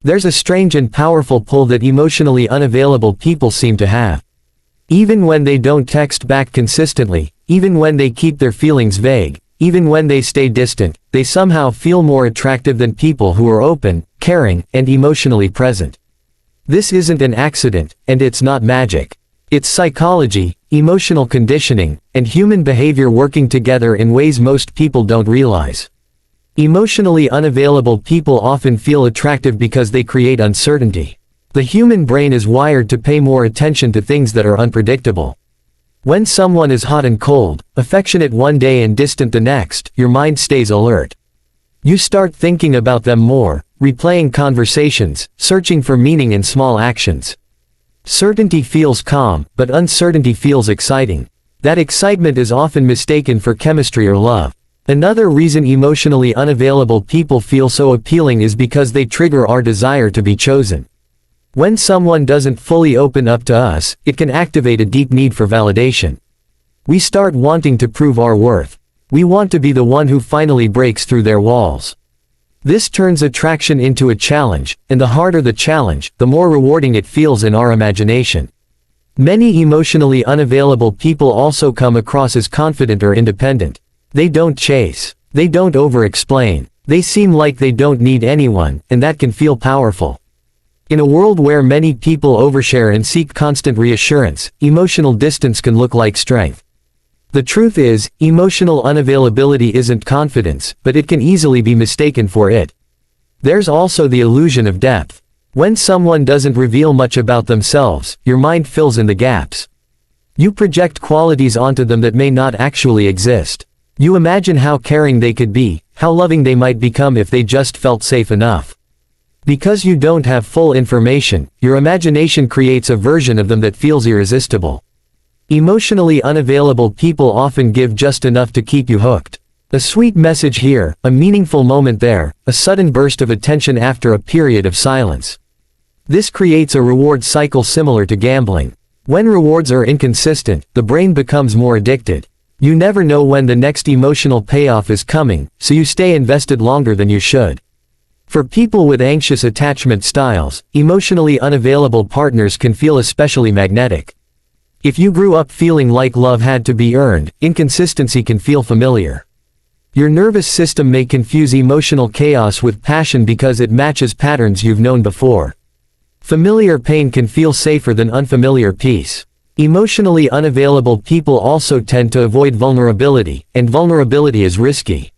There's a strange and powerful pull that emotionally unavailable people seem to have. Even when they don't text back consistently, even when they keep their feelings vague, even when they stay distant, they somehow feel more attractive than people who are open, caring, and emotionally present. This isn't an accident, and it's not magic. It's psychology, emotional conditioning, and human behavior working together in ways most people don't realize. Emotionally unavailable people often feel attractive because they create uncertainty. The human brain is wired to pay more attention to things that are unpredictable. When someone is hot and cold, affectionate one day and distant the next, your mind stays alert. You start thinking about them more, replaying conversations, searching for meaning in small actions. Certainty feels calm, but uncertainty feels exciting. That excitement is often mistaken for chemistry or love. Another reason emotionally unavailable people feel so appealing is because they trigger our desire to be chosen. When someone doesn't fully open up to us, it can activate a deep need for validation. We start wanting to prove our worth. We want to be the one who finally breaks through their walls. This turns attraction into a challenge, and the harder the challenge, the more rewarding it feels in our imagination. Many emotionally unavailable people also come across as confident or independent. They don't chase. They don't over-explain. They seem like they don't need anyone, and that can feel powerful. In a world where many people overshare and seek constant reassurance, emotional distance can look like strength. The truth is, emotional unavailability isn't confidence, but it can easily be mistaken for it. There's also the illusion of depth. When someone doesn't reveal much about themselves, your mind fills in the gaps. You project qualities onto them that may not actually exist. You imagine how caring they could be, how loving they might become if they just felt safe enough. Because you don't have full information, your imagination creates a version of them that feels irresistible. Emotionally unavailable people often give just enough to keep you hooked. A sweet message here, a meaningful moment there, a sudden burst of attention after a period of silence. This creates a reward cycle similar to gambling. When rewards are inconsistent, the brain becomes more addicted. You never know when the next emotional payoff is coming, so you stay invested longer than you should. For people with anxious attachment styles, emotionally unavailable partners can feel especially magnetic. If you grew up feeling like love had to be earned, inconsistency can feel familiar. Your nervous system may confuse emotional chaos with passion because it matches patterns you've known before. Familiar pain can feel safer than unfamiliar peace. Emotionally unavailable people also tend to avoid vulnerability, and vulnerability is risky.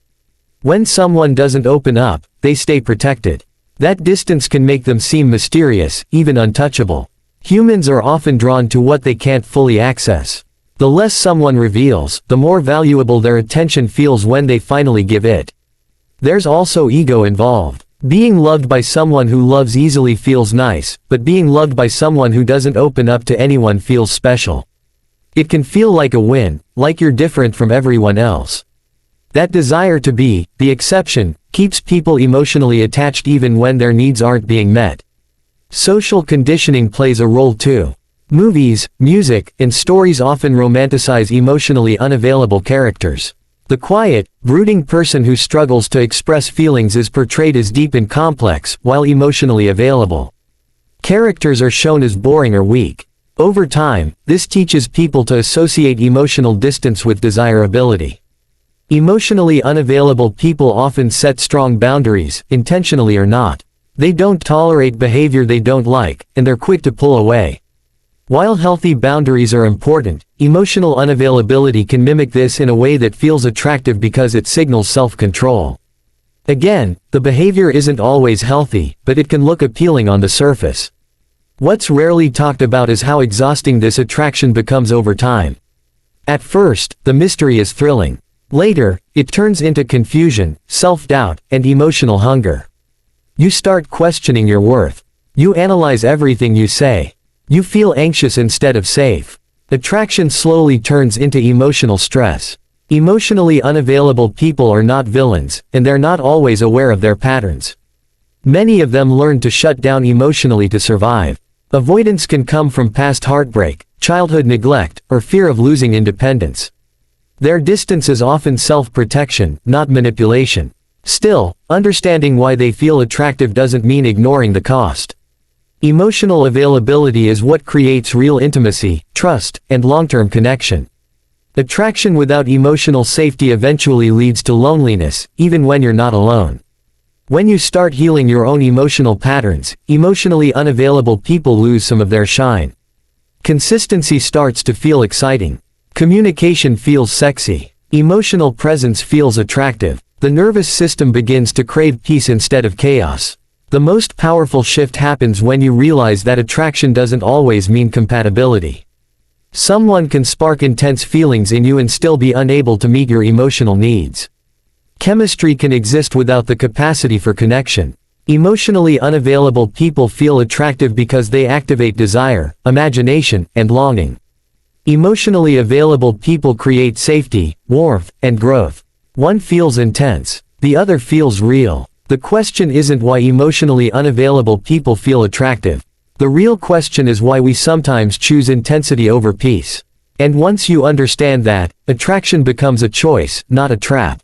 When someone doesn't open up, they stay protected. That distance can make them seem mysterious, even untouchable. Humans are often drawn to what they can't fully access. The less someone reveals, the more valuable their attention feels when they finally give it. There's also ego involved. Being loved by someone who loves easily feels nice, but being loved by someone who doesn't open up to anyone feels special. It can feel like a win, like you're different from everyone else. That desire to be the exception keeps people emotionally attached even when their needs aren't being met. Social conditioning plays a role too. Movies, music, and stories often romanticize emotionally unavailable characters. The quiet, brooding person who struggles to express feelings is portrayed as deep and complex, while emotionally available. Characters are shown as boring or weak. Over time, this teaches people to associate emotional distance with desirability. Emotionally unavailable people often set strong boundaries, intentionally or not. They don't tolerate behavior they don't like, and they're quick to pull away. While healthy boundaries are important, emotional unavailability can mimic this in a way that feels attractive because it signals self-control. Again, the behavior isn't always healthy, but it can look appealing on the surface. What's rarely talked about is how exhausting this attraction becomes over time. At first, the mystery is thrilling. Later, it turns into confusion, self-doubt, and emotional hunger. You start questioning your worth. You analyze everything you say. You feel anxious instead of safe. Attraction slowly turns into emotional stress. Emotionally unavailable people are not villains, and they're not always aware of their patterns. Many of them learn to shut down emotionally to survive. Avoidance can come from past heartbreak, childhood neglect, or fear of losing independence. Their distance is often self-protection, not manipulation. Still, understanding why they feel attractive doesn't mean ignoring the cost. Emotional availability is what creates real intimacy, trust, and long-term connection. Attraction without emotional safety eventually leads to loneliness, even when you're not alone. When you start healing your own emotional patterns, emotionally unavailable people lose some of their shine. Consistency starts to feel exciting. Communication feels sexy. Emotional presence feels attractive. The nervous system begins to crave peace instead of chaos. The most powerful shift happens when you realize that attraction doesn't always mean compatibility. Someone can spark intense feelings in you and still be unable to meet your emotional needs. Chemistry can exist without the capacity for connection. Emotionally unavailable people feel attractive because they activate desire, imagination, and longing. Emotionally available people create safety, warmth, and growth. One feels intense. The other feels real. The question isn't why emotionally unavailable people feel attractive. The real question is why we sometimes choose intensity over peace. And once you understand that, attraction becomes a choice, not a trap.